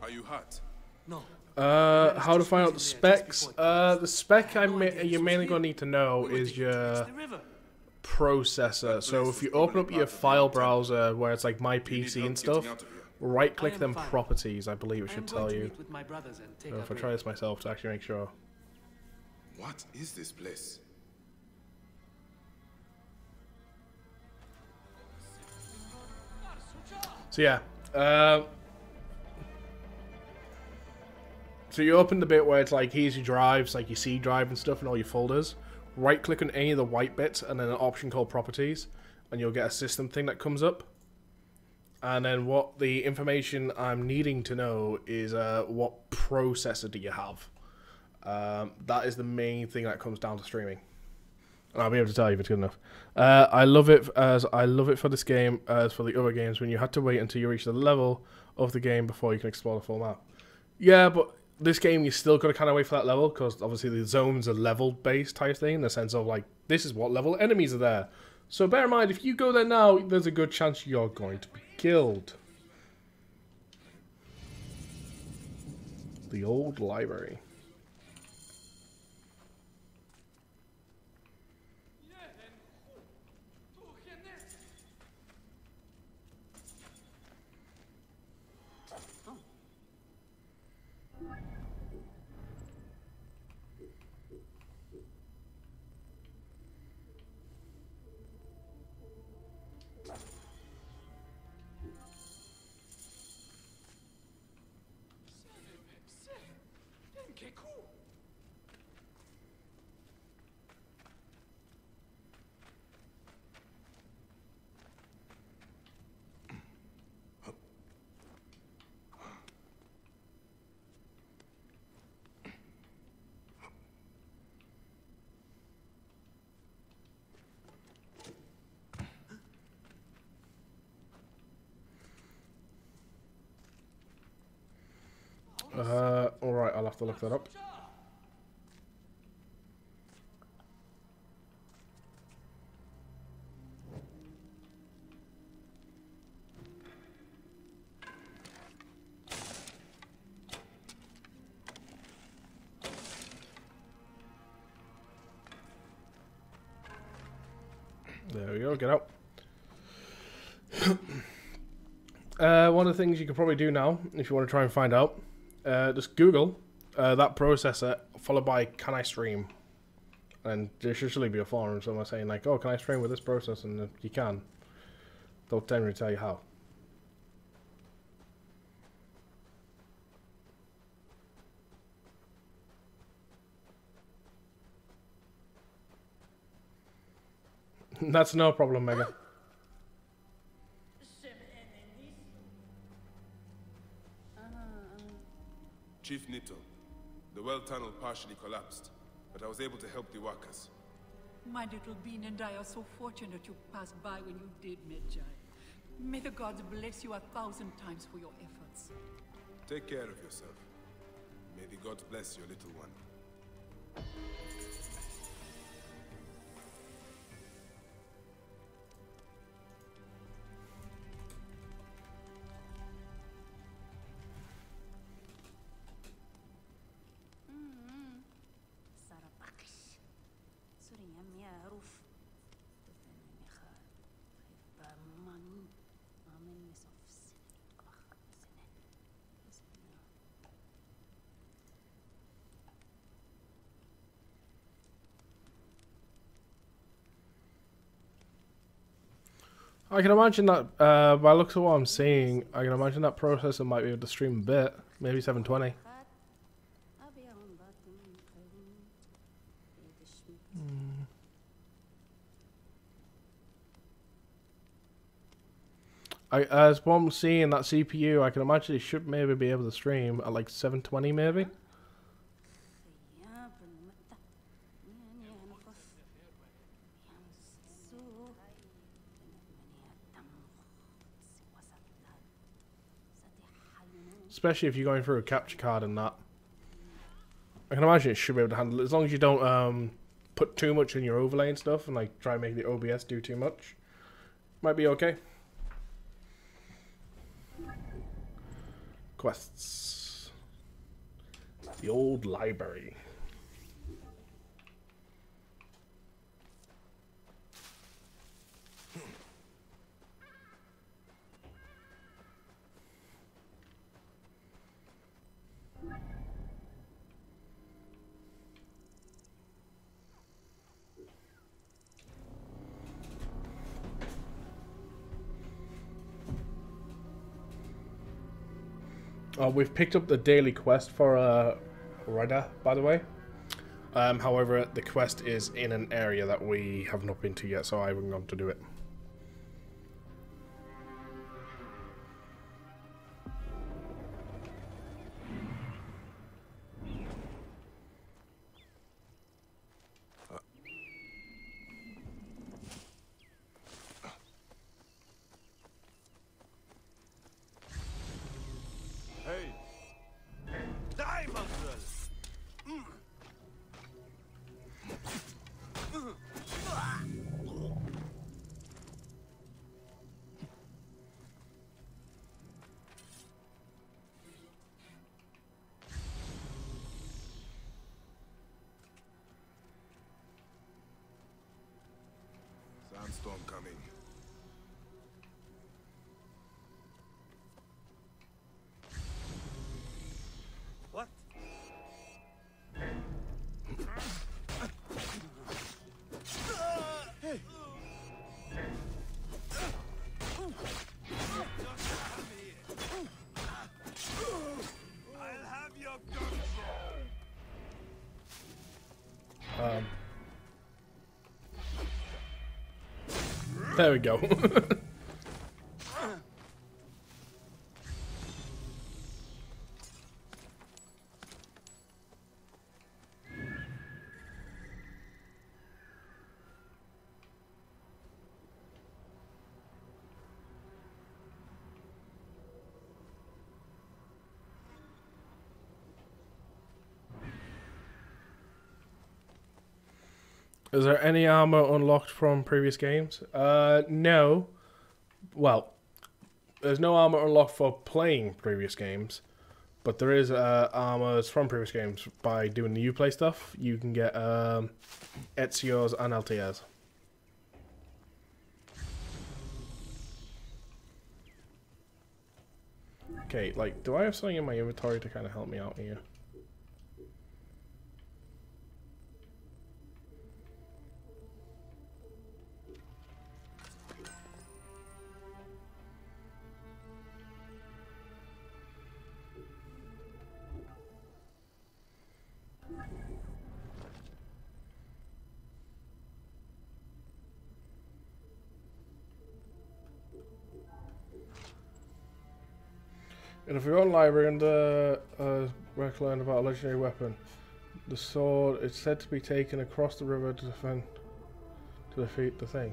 Are you hurt? No. How to find out the specs? The spec you're mainly gonna need to know is your processor. So if you open up your file browser where it's like my PC and stuff, right click them properties, I believe it should tell you. So if I try this myself to actually make sure. What is this place? So yeah, so you open the bit where it's like here's your drives, like your C drive and stuff and all your folders. Right click on any of the white bits and then an option called properties and you'll get a system thing that comes up. And then what the information I'm needing to know is what processor do you have? That is the main thing that comes down to streaming. And I'll be able to tell you if it's good enough. I love it for this game as for the other games when you had to wait until you reach the level of the game before you can explore the full map. Yeah, but this game you still got to kind of wait for that level because obviously the zones are level based type thing in the sense of like this is what level enemies are there. So bear in mind if you go there now, there's a good chance you're going to be killed. The old library. Alright, I'll have to look that up. There we go, get out. One of the things you could probably do now, if you want to try and find out, just Google that processor followed by can I stream, and there should usually be a forum somewhere saying like, oh, can I stream with this processor, and you can. They'll generally tell you how. That's no problem, Mega. Chief Nito, the well tunnel partially collapsed, but I was able to help the workers. My little bean and I are so fortunate you passed by when you did, Medjay. May the gods bless you 1,000 times for your efforts. Take care of yourself. May the gods bless your little one. I can imagine that, by looks of what I'm seeing, I can imagine that processor might be able to stream a bit, maybe 720. As what I'm seeing, that CPU, I can imagine it should maybe be able to stream at like 720 maybe. Especially if you're going through a capture card and that. I can imagine it should be able to handle it as long as you don't put too much in your overlay and stuff and like try and make the OBS do too much. Might be okay. Quests. The old library. We've picked up the daily quest for Reda, by the way. However, the quest is in an area that we have not been to yet, so I haven't gone to do it. Sandstorm coming. What? Hey. I'll have your gun. There we go. Is there any armor unlocked from previous games? No. Well, there's no armor unlocked for playing previous games, but there is armors from previous games by doing the Uplay stuff. You can get Ezio's and Altair's. Okay, like, do I have something in my inventory to kind of help me out here? In a forgotten library under Rec learned about a legendary weapon. The sword is said to be taken across the river to defeat the thing.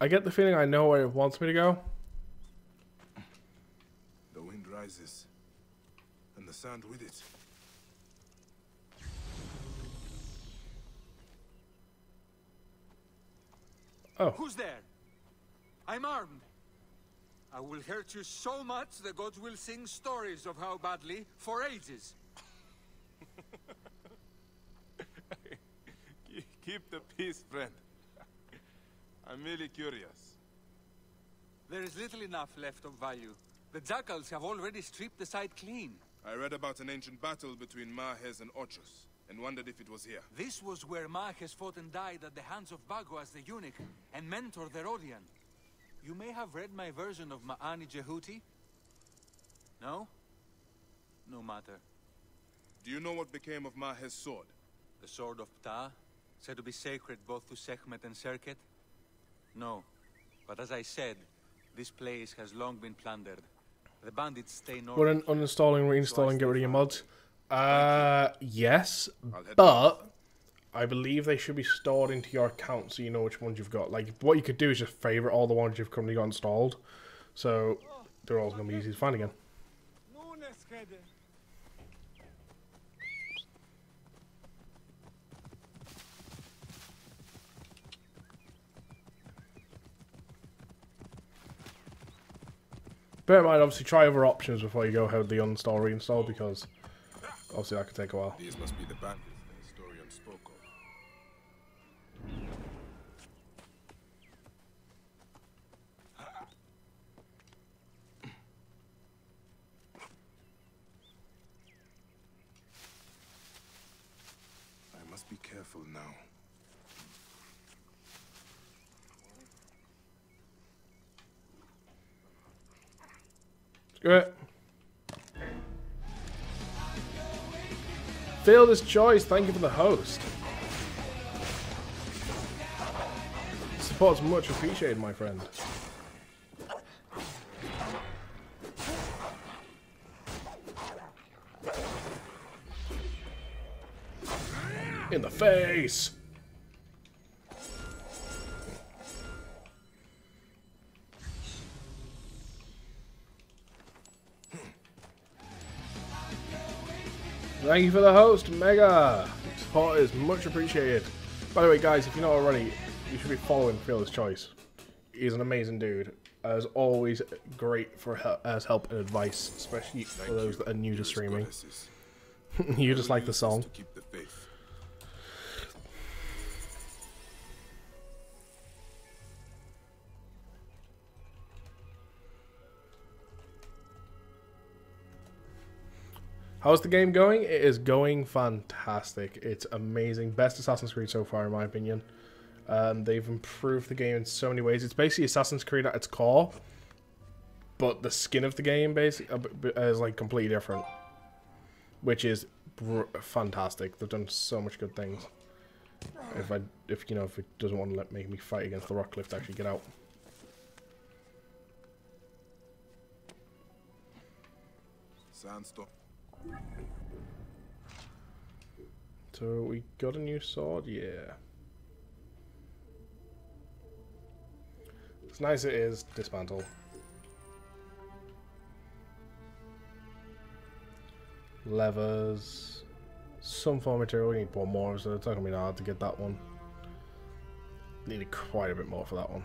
I get the feeling I know where it wants me to go. The wind rises, and the sand with it. Oh. Who's there? I'm armed. I will hurt you so much the gods will sing stories of how badly for ages. Keep the peace, friend. I'm merely curious. There is little enough left of value. The jackals have already stripped the site clean. I read about an ancient battle between Mahes and Ochus, and wondered if it was here. This was where Mahes fought and died at the hands of Bago as the eunuch, and mentor the Rodian. You may have read my version of Ma'ani Jehuti? No? No matter. Do you know what became of Mahes' sword? The sword of Ptah, said to be sacred both to Sekhmet and Serket? No. But as I said, this place has long been plundered. The bandits stay north. We're uninstalling, reinstalling, get rid of your mods. Yes, but I believe they should be stored into your account so you know which ones you've got. Like, what you could do is just favorite all the ones you've currently got installed. So, they're all going to be easy to find again. Bear in mind, obviously, try other options before you go ahead with the uninstall reinstall, because obviously that could take a while. These must be the bandits the historian spoke of. I must be careful now. Screw it. Fielder's choice, thank you for the host. Support's much appreciated, my friend. In the face! Thank you for the host, Mega! Support is much appreciated. By the way, guys, if you're not already, you should be following Fielder's Choice. He's an amazing dude. As always, great for as help and advice, especially for those that are new to streaming. You just like the song. How's the game going? It is going fantastic. It's amazing. Best Assassin's Creed so far, in my opinion. They've improved the game in so many ways. It's basically Assassin's Creed at its core, but the skin of the game basically is like completely different, which is fantastic. They've done so much good things. If it doesn't want to make me fight against the rock cliff to actually get out. Sandstorm. So we got a new sword, yeah. As nice as it is, dismantle. Levers. Some form of material, we need one more, so it's not going to be hard to get that one. Needed quite a bit more for that one.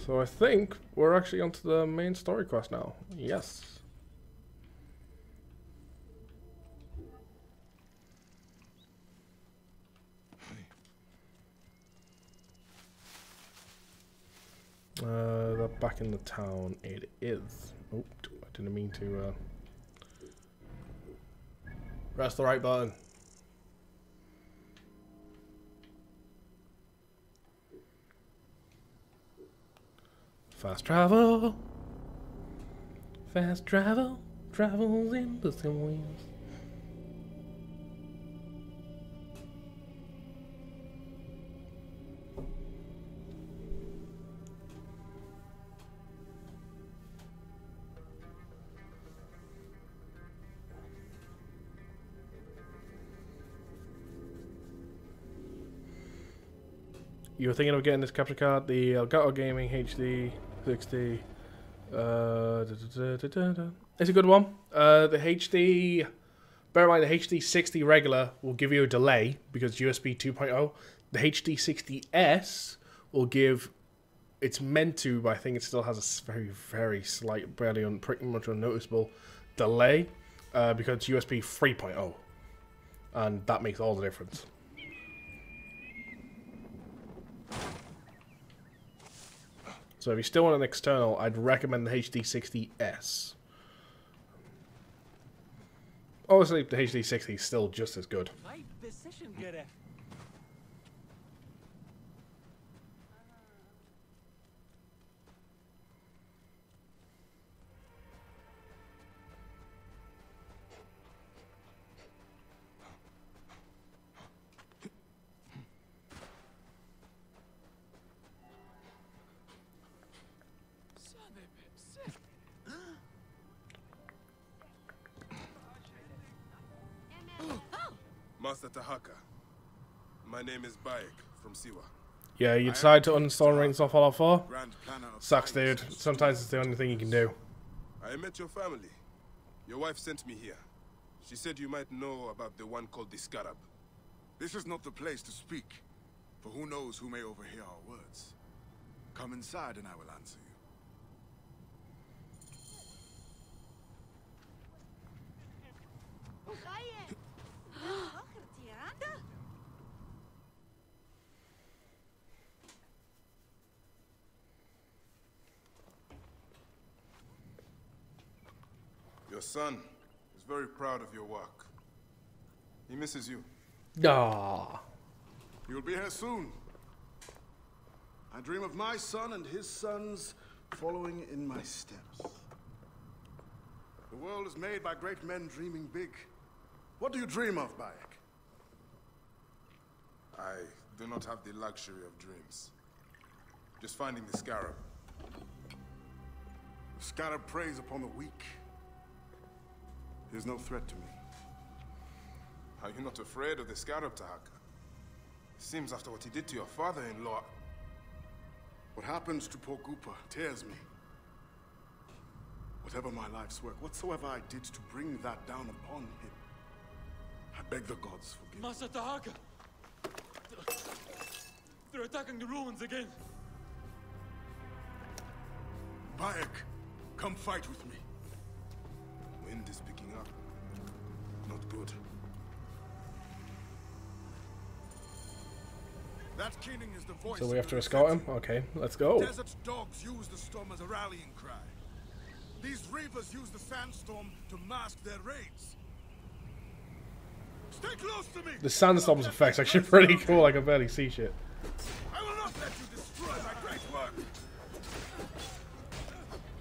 So I think we're actually onto the main story quest now. Yes. They're back in the town. It is. Oh, I didn't mean to. Press the right button. Fast travel. Fast travel. Travels in the same wheels. You were thinking of getting this capture card, the Elgato Gaming HD 60. It's a good one. The HD, bear in mind the HD 60 regular will give you a delay because USB 2.0. The HD 60S will give, it's meant to, but I think it still has a very, very slight, pretty much unnoticeable delay because it's USB 3.0. And that makes all the difference. So if you still want an external, I'd recommend the HD60S. Obviously, the HD60 is still just as good. Right decision, Gareth. Master Tahaka. My name is Bayek from Siwa. Yeah, you decide to uninstall and reinstall Fallout 4? Grand planner of Sucks, dude. Sometimes it's the only thing you can do. I met your family. Your wife sent me here. She said you might know about the one called the Scarab. This is not the place to speak, for who knows who may overhear our words. Come inside and I will answer you. Your son is very proud of your work. He misses you. Ah. You'll be here soon. I dream of my son and his sons following in my steps. The world is made by great men dreaming big. What do you dream of, Bayek? I do not have the luxury of dreams. Just finding the Scarab. The Scarab preys upon the weak. He is no threat to me. Are you not afraid of the Scarab, Tahaka? Seems after what he did to your father-in-law. What happens to poor Goopa tears me. Whatever my life's work, whatsoever I did to bring that down upon him, I beg the gods forgive me. Master Tahaka! They're attacking the ruins again! Bayek, come fight with me. Wind is picking up. Not good. That keening is the voice. So we have to escort him? Okay, let's go. Desert dogs use the storm as a rallying cry. These reavers use the sandstorm to mask their raids. Stay close to me! The sandstorm's effect's actually pretty cool, I can barely see shit. I will not let you destroy my great work!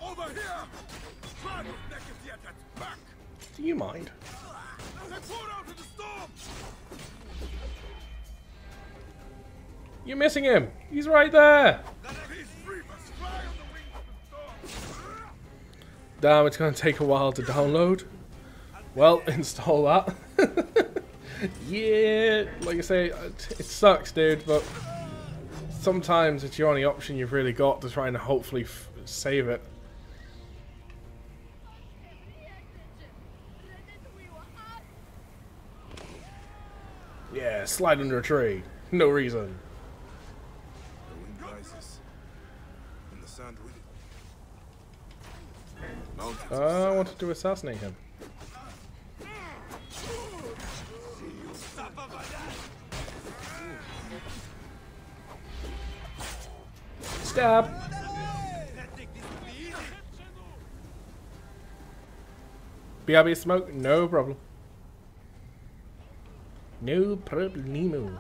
Over here! Tribe of Neketiet at back! Do you mind? They poured out in the storm! You're missing him! He's right there! These reavers fly on the wings of the storm! Damn, it's gonna take a while to download. Well, install that. Yeah, like I say, it sucks, dude, but sometimes it's your only option you've really got to try and hopefully save it. Yeah, slide under a tree. No reason. The wind rises. And the sand with it. Mountains of I sand. wanted to assassinate him. Stab! BRB smoke? No problem. No problemo.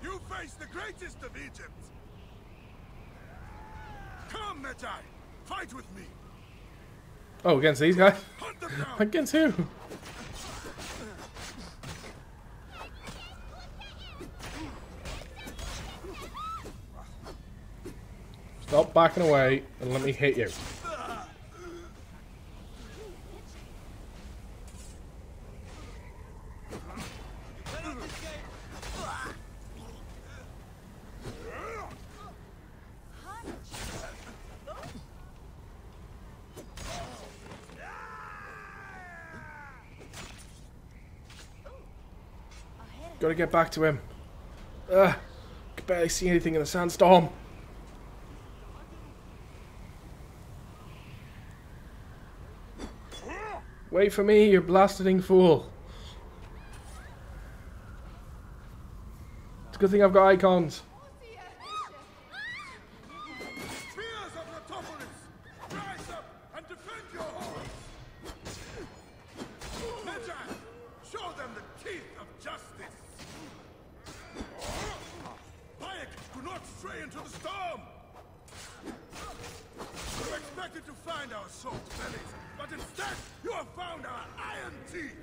You face the greatest of Egypt! Come, Medjay! Fight with me! Oh, against these guys? Hunt them down! Against who? Stop backing away and let me hit you. Gotta get back to him. Can barely see anything in the sandstorm. Wait for me, you blasting fool. It's a good thing I've got icons. Spears of Latopolis! Rise up and defend your home! Medjay, show them the teeth of justice! Bayek, do not stray into the storm! You expected to find our salt bellies, but instead you have found our iron teeth!